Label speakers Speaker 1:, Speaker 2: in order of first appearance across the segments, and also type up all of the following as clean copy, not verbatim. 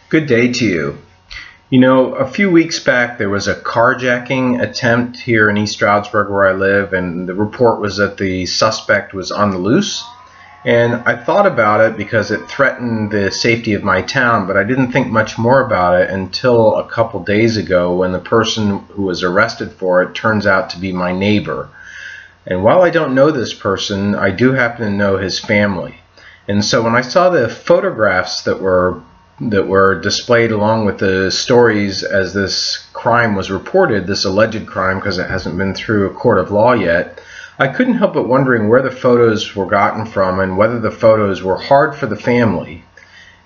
Speaker 1: Good day to you. You know, a few weeks back there was a carjacking attempt here in East Stroudsburg where I live, and the report was that the suspect was on the loose. And I thought about it because it threatened the safety of my town, but I didn't think much more about it until a couple days ago when the person who was arrested for it turns out to be my neighbor. And while I don't know this person, I do happen to know his family. And so when I saw the photographs that were displayed along with the stories as this crime was reported, this alleged crime, because it hasn't been through a court of law yet, I couldn't help but wondering where the photos were gotten from and whether the photos were hard for the family.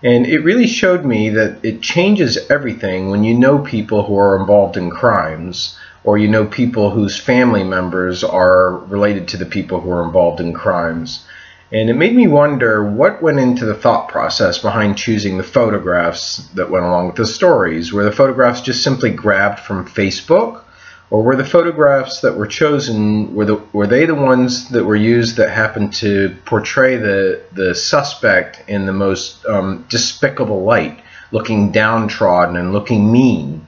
Speaker 1: And it really showed me that it changes everything when you know people who are involved in crimes, or you know people whose family members are related to the people who are involved in crimes. And it made me wonder what went into the thought process behind choosing the photographs that went along with the stories. Were the photographs just simply grabbed from Facebook? Or were the photographs that were chosen, were they the ones that were used that happened to portray the suspect in the most despicable light, looking downtrodden and looking mean?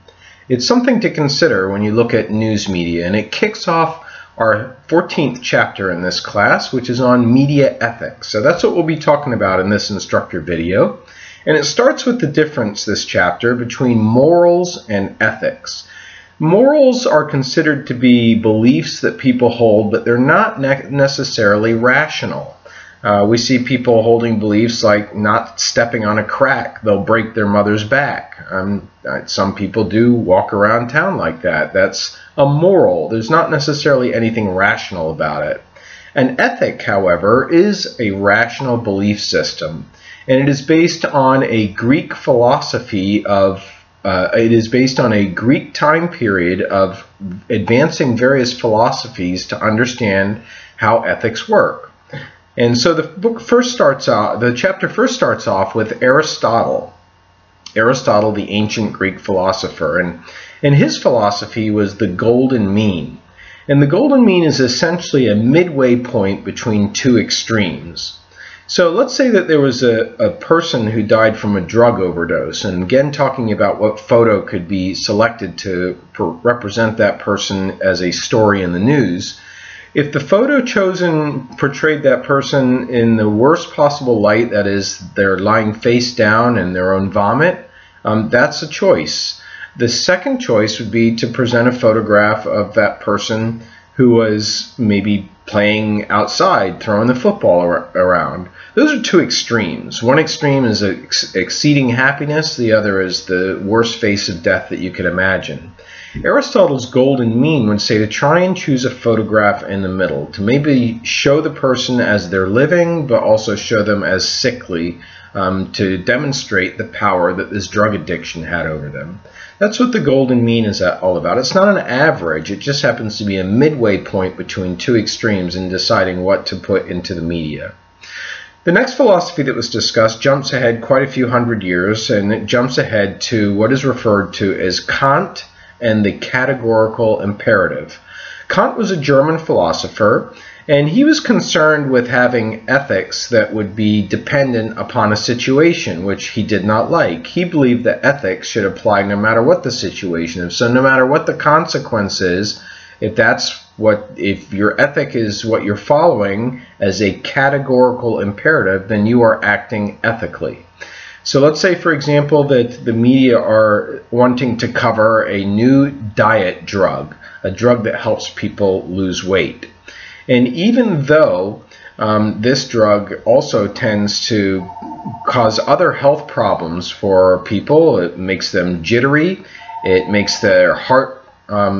Speaker 1: It's something to consider when you look at news media, and it kicks off our 14th chapter in this class, which is on media ethics. So that's what we'll be talking about in this instructor video. And it starts with the difference, this chapter, between morals and ethics. Morals are considered to be beliefs that people hold, but they're not necessarily rational. We see people holding beliefs like not stepping on a crack, they'll break their mother's back. Some people do walk around town like that. That's a moral. There's not necessarily anything rational about it. An ethic, however, is a rational belief system, and it is based on a Greek philosophy of it is based on a Greek time period of advancing various philosophies to understand how ethics work. And so the chapter first starts off with Aristotle. Aristotle, the ancient Greek philosopher, and his philosophy was the golden mean. And the golden mean is essentially a midway point between two extremes. So let's say that there was a person who died from a drug overdose, and again talking about what photo could be selected to represent that person as a story in the news. If the photo chosen portrayed that person in the worst possible light, that is, they're lying face down in their own vomit, that's a choice. The second choice would be to present a photograph of that person who was maybe playing outside, throwing the football around. Those are two extremes. One extreme is exceeding happiness, the other is the worst face of death that you could imagine. Aristotle's golden mean would say to try and choose a photograph in the middle, to maybe show the person as they're living, but also show them as sickly, to demonstrate the power that this drug addiction had over them. That's what the golden mean is all about. It's not an average, it just happens to be a midway point between two extremes in deciding what to put into the media. The next philosophy that was discussed jumps ahead quite a few hundred years, and it jumps ahead to what is referred to as Kant and the categorical imperative. Kant was a German philosopher, and he was concerned with having ethics that would be dependent upon a situation, which he did not like. He believed that ethics should apply no matter what the situation is. So no matter what the consequence is, if your ethic is what you're following as a categorical imperative, then you are acting ethically. So let's say, for example, that the media are wanting to cover a new diet drug, a drug that helps people lose weight. And even though this drug also tends to cause other health problems for people, it makes them jittery, it makes their heart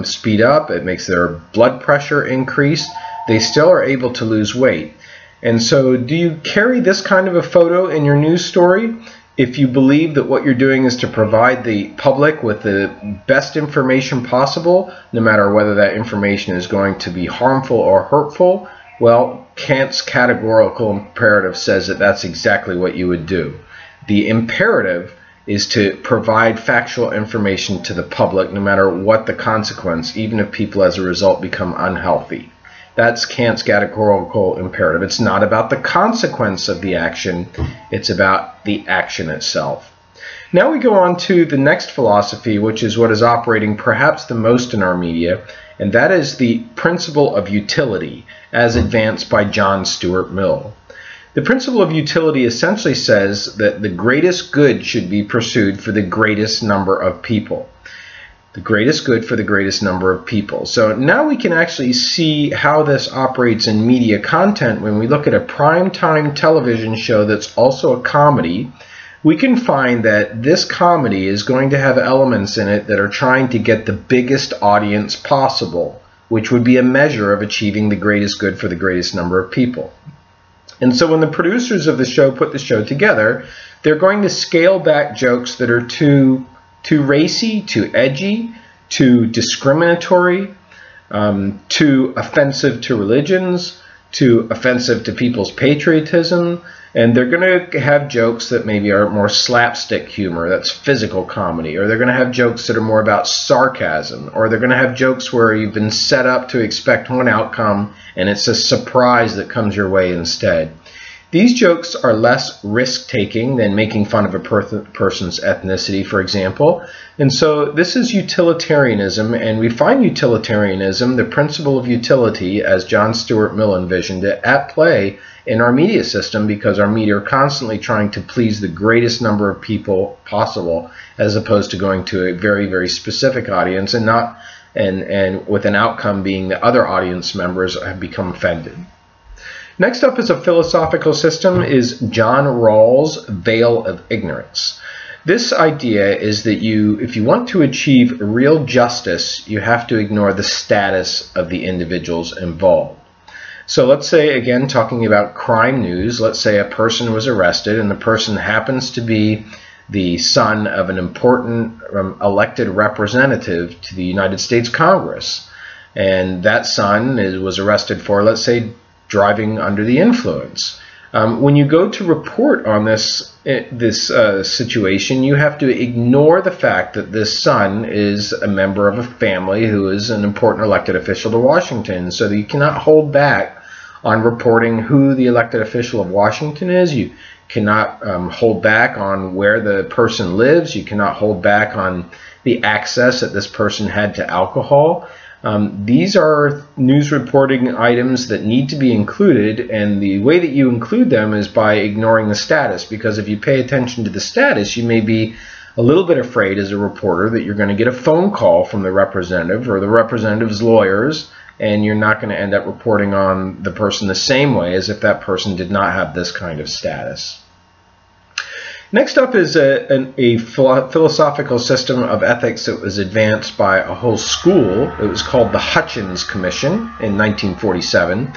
Speaker 1: speed up, it makes their blood pressure increase, they still are able to lose weight. And so do you carry this kind of a photo in your news story? If you believe that what you're doing is to provide the public with the best information possible, no matter whether that information is going to be harmful or hurtful, well, Kant's categorical imperative says that that's exactly what you would do. The imperative is to provide factual information to the public, no matter what the consequence, even if people as a result become unhealthy. That's Kant's categorical imperative. It's not about the consequence of the action, it's about the action itself. Now we go on to the next philosophy, which is what is operating perhaps the most in our media, and that is the principle of utility, as advanced by John Stuart Mill. The principle of utility essentially says that the greatest good should be pursued for the greatest number of people. The greatest good for the greatest number of people. So now we can actually see how this operates in media content. When we look at a primetime television show that's also a comedy, we can find that this comedy is going to have elements in it that are trying to get the biggest audience possible, which would be a measure of achieving the greatest good for the greatest number of people. And so when the producers of the show put the show together, they're going to scale back jokes that are too racy, too edgy, too discriminatory, too offensive to religions, too offensive to people's patriotism, and they're going to have jokes that maybe are more slapstick humor, that's physical comedy, or they're going to have jokes that are more about sarcasm, or they're going to have jokes where you've been set up to expect one outcome and it's a surprise that comes your way instead. These jokes are less risk-taking than making fun of a person's ethnicity, for example. And so this is utilitarianism, and we find utilitarianism, the principle of utility, as John Stuart Mill envisioned it, at play in our media system, because our media are constantly trying to please the greatest number of people possible, as opposed to going to a very, very specific audience, and with an outcome being that other audience members have become offended. Next up is a philosophical system is John Rawls' veil of ignorance. This idea is that if you want to achieve real justice, you have to ignore the status of the individuals involved. So let's say, again, talking about crime news, let's say a person was arrested and the person happens to be the son of an important elected representative to the United States Congress. And that son was arrested for, let's say, driving under the influence. When you go to report on this situation, you have to ignore the fact that this son is a member of a family who is an important elected official to Washington. So that you cannot hold back on reporting who the elected official of Washington is. You cannot hold back on where the person lives. You cannot hold back on the access that this person had to alcohol. These are news reporting items that need to be included, and the way that you include them is by ignoring the status, because if you pay attention to the status, you may be a little bit afraid as a reporter that you're going to get a phone call from the representative or the representative's lawyers, and you're not going to end up reporting on the person the same way as if that person did not have this kind of status. Next up is a philosophical system of ethics that was advanced by a whole school. It was called the Hutchins Commission in 1947.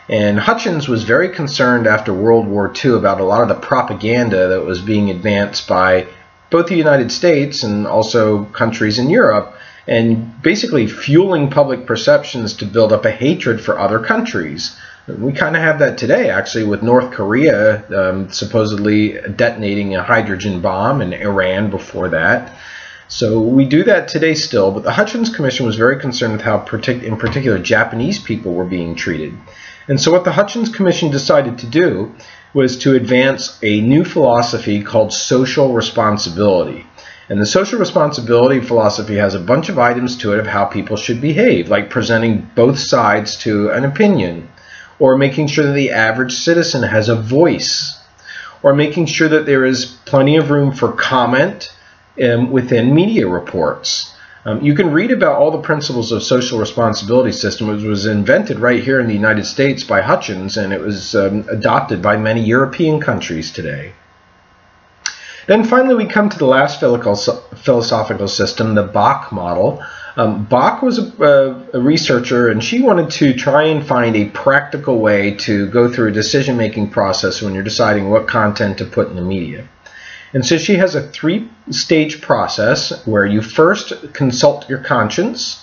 Speaker 1: And Hutchins was very concerned after World War II about a lot of the propaganda that was being advanced by both the United States and also countries in Europe, and basically fueling public perceptions to build up a hatred for other countries. We kind of have that today, actually, with North Korea supposedly detonating a hydrogen bomb, and Iran before that. So we do that today still, but the Hutchins Commission was very concerned with how, in particular, Japanese people were being treated. And so what the Hutchins Commission decided to do was to advance a new philosophy called social responsibility. And the social responsibility philosophy has a bunch of items to it of how people should behave, like presenting both sides to an opinion, or making sure that the average citizen has a voice, or making sure that there is plenty of room for comment within media reports. You can read about all the principles of social responsibility system. It was invented right here in the United States by Hutchins, and it was adopted by many European countries today. Then finally we come to the last philosophical system, the Bok Model. Bok was a researcher, and she wanted to try and find a practical way to go through a decision-making process when you're deciding what content to put in the media. And so she has a three-stage process where you first consult your conscience,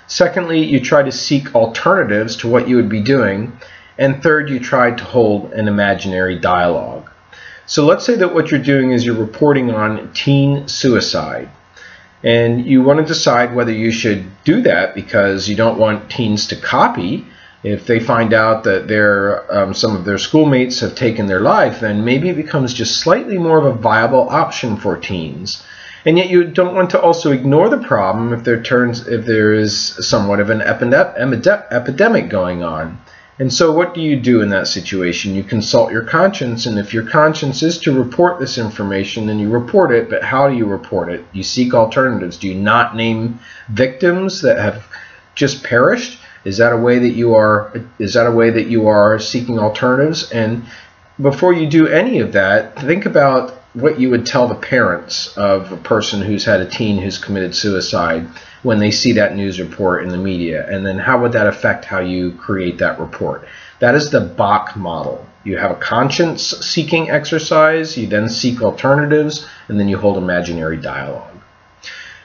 Speaker 1: secondly, you try to seek alternatives to what you would be doing, and third, you try to hold an imaginary dialogue. So let's say that what you're doing is you're reporting on teen suicide. And you want to decide whether you should do that because you don't want teens to copy If they find out that some of their schoolmates have taken their life, then maybe it becomes just slightly more of a viable option for teens. And yet you don't want to also ignore the problem if there is somewhat of an epidemic going on. And so what do you do in that situation? You consult your conscience, and if your conscience is to report this information, then you report it. But how do you report it? You seek alternatives. Do you not name victims that have just perished? Is that a way that you are seeking alternatives? And before you do any of that, think about what you would tell the parents of a person who's had a teen who's committed suicide when they see that news report in the media, and then how would that affect how you create that report? That is the Bok Model. You have a conscience-seeking exercise, you then seek alternatives, and then you hold imaginary dialogue.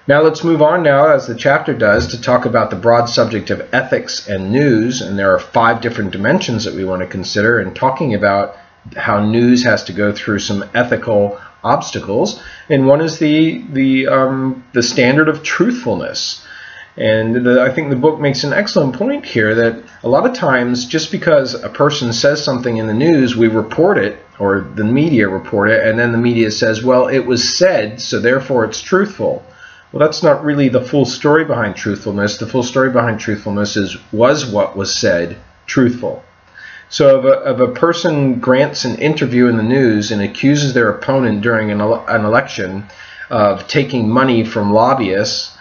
Speaker 1: Now let's move on now, as the chapter does, to talk about the broad subject of ethics and news, and there are 5 different dimensions that we want to consider in talking about how news has to go through some ethical obstacles, and one is the standard of truthfulness. And I think the book makes an excellent point here that a lot of times just because a person says something in the news, we report it, or the media report it, and then the media says, well, it was said, so therefore it's truthful. Well, that's not really the full story behind truthfulness. The full story behind truthfulness is, was what was said truthful? So if a person grants an interview in the news and accuses their opponent during an election of taking money from lobbyists,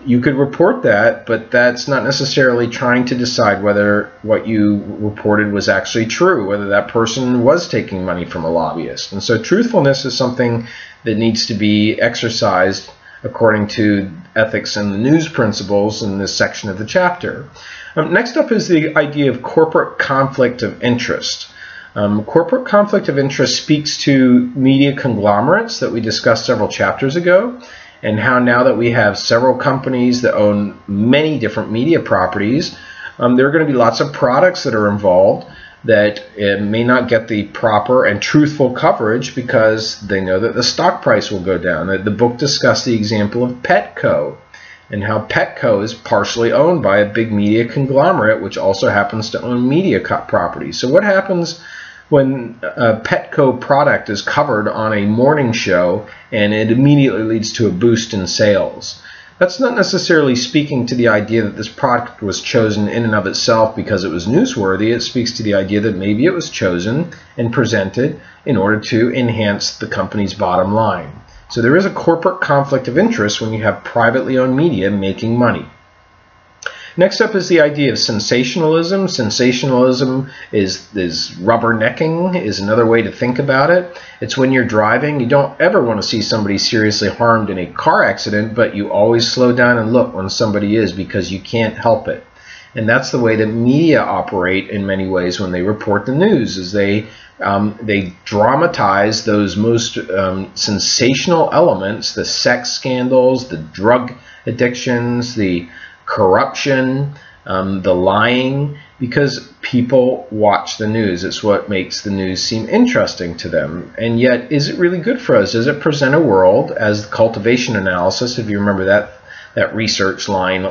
Speaker 1: you could report that, but that's not necessarily trying to decide whether what you reported was actually true, whether that person was taking money from a lobbyist. And so truthfulness is something that needs to be exercised according to ethics and the news principles in this section of the chapter. Next up is the idea of corporate conflict of interest. Corporate conflict of interest speaks to media conglomerates that we discussed several chapters ago, and how now that we have several companies that own many different media properties, there are going to be lots of products that are involved that may not get the proper and truthful coverage because they know that the stock price will go down. The book discussed the example of Petco and how Petco is partially owned by a big media conglomerate which also happens to own media properties. So what happens when a Petco product is covered on a morning show and it immediately leads to a boost in sales? That's not necessarily speaking to the idea that this product was chosen in and of itself because it was newsworthy. It speaks to the idea that maybe it was chosen and presented in order to enhance the company's bottom line. So there is a corporate conflict of interest when you have privately owned media making money. Next up is the idea of sensationalism. Sensationalism is rubbernecking, is another way to think about it. It's when you're driving, you don't ever want to see somebody seriously harmed in a car accident, but you always slow down and look when somebody is because you can't help it. And that's the way that media operate in many ways when they report the news, is they dramatize those most sensational elements, the sex scandals, the drug addictions, the corruption, the lying, because people watch the news. It's what makes the news seem interesting to them. And yet, is it really good for us? Does it present a world, as cultivation analysis, if you remember that research line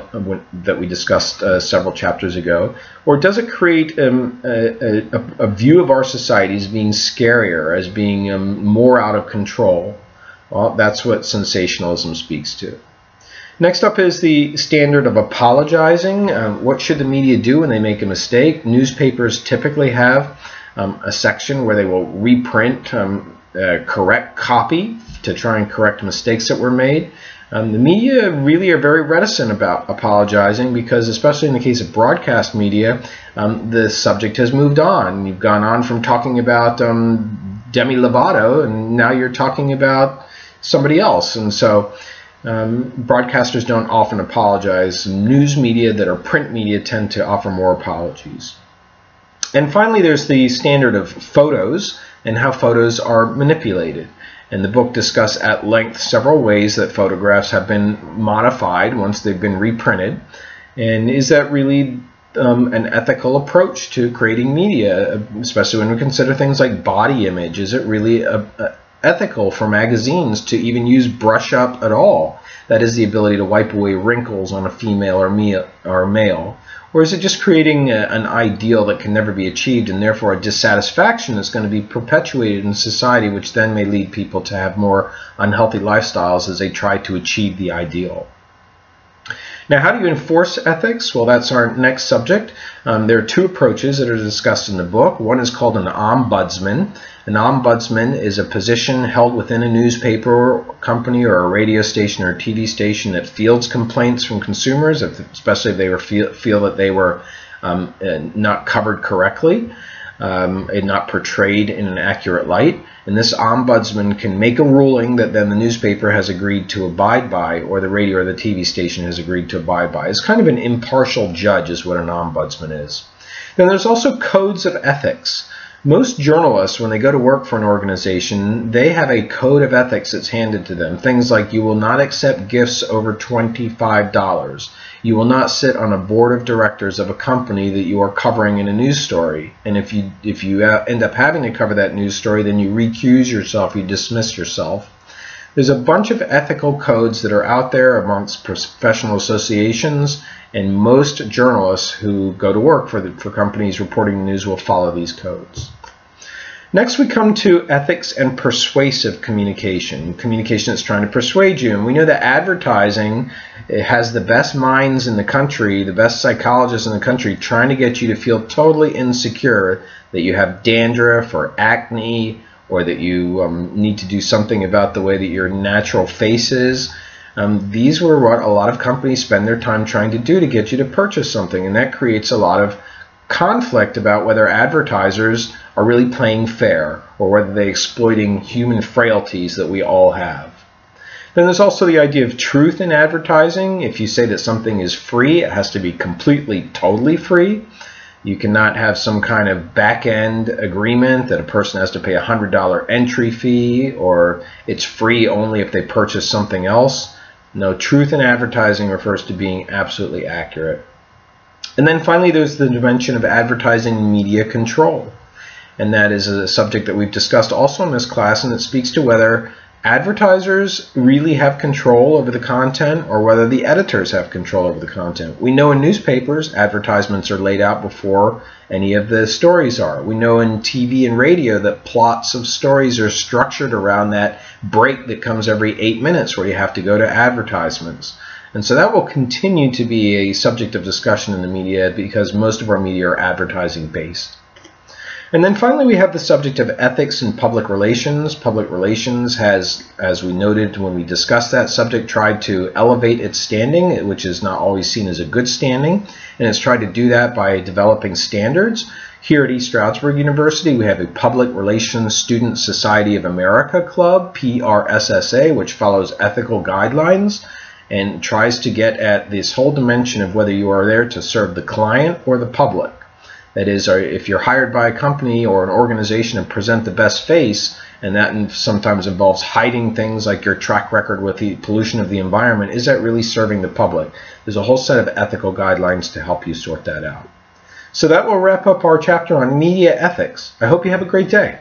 Speaker 1: that we discussed several chapters ago, or does it create a view of our society as being scarier, as being more out of control? Well, that's what sensationalism speaks to. Next up is the standard of apologizing. What should the media do when they make a mistake? Newspapers typically have a section where they will reprint correct copy to try and correct mistakes that were made. The media really are very reticent about apologizing because, especially in the case of broadcast media, the subject has moved on. You've gone on from talking about Demi Lovato, and now you're talking about somebody else. And so broadcasters don't often apologize. News media that are print media tend to offer more apologies. And finally, there's the standard of photos and how photos are manipulated. And the book discusses at length several ways that photographs have been modified once they've been reprinted. And is that really an ethical approach to creating media, especially when we consider things like body image? Is it really ethical for magazines to even use brush up at all? That is the ability to wipe away wrinkles on a female or male. Or is it just creating an ideal that can never be achieved, and therefore a dissatisfaction that's going to be perpetuated in society, which then may lead people to have more unhealthy lifestyles as they try to achieve the ideal? Now, how do you enforce ethics? Well, that's our next subject. There are two approaches that are discussed in the book. One is called an ombudsman. An ombudsman is a position held within a newspaper company or a radio station or a TV station that fields complaints from consumers, especially if they feel that they were not covered correctly and not portrayed in an accurate light. And this ombudsman can make a ruling that then the newspaper has agreed to abide by, or the radio or the TV station has agreed to abide by. It's kind of an impartial judge is what an ombudsman is. Then there's also codes of ethics. Most journalists, when they go to work for an organization, they have a code of ethics that's handed to them. Things like you will not accept gifts over $25. You will not sit on a board of directors of a company that you are covering in a news story. And if you end up having to cover that news story, then you recuse yourself, you dismiss yourself. There's a bunch of ethical codes that are out there amongst professional associations, and most journalists who go to work for companies reporting the news will follow these codes. Next, we come to ethics and persuasive communication. Communication that's trying to persuade you. And we know that advertising has the best minds in the country, the best psychologists in the country, trying to get you to feel totally insecure that you have dandruff or acne, or that you need to do something about the way that your natural face is. These were what a lot of companies spend their time trying to do to get you to purchase something, and that creates a lot of conflict about whether advertisers are really playing fair or whether they're exploiting human frailties that we all have. Then there's also the idea of truth in advertising. If you say that something is free, it has to be completely, totally free. You cannot have some kind of back-end agreement that a person has to pay a $100 entry fee, or it's free only if they purchase something else. No, truth in advertising refers to being absolutely accurate. And then finally, there's the dimension of advertising and media control. And that is a subject that we've discussed also in this class, and it speaks to whether advertisers really have control over the content or whether the editors have control over the content. We know in newspapers, advertisements are laid out before any of the stories are. We know in TV and radio that plots of stories are structured around that break that comes every 8 minutes where you have to go to advertisements. And so that will continue to be a subject of discussion in the media because most of our media are advertising based. And then finally, we have the subject of ethics in public relations. Public relations has, as we noted when we discussed that subject, tried to elevate its standing, which is not always seen as a good standing, and it's tried to do that by developing standards. Here at East Stroudsburg University, we have a Public Relations Student Society of America Club, PRSSA, which follows ethical guidelines and tries to get at this whole dimension of whether you are there to serve the client or the public. That is, if you're hired by a company or an organization to present the best face, and that sometimes involves hiding things like your track record with the pollution of the environment, is that really serving the public? There's a whole set of ethical guidelines to help you sort that out. So that will wrap up our chapter on media ethics. I hope you have a great day.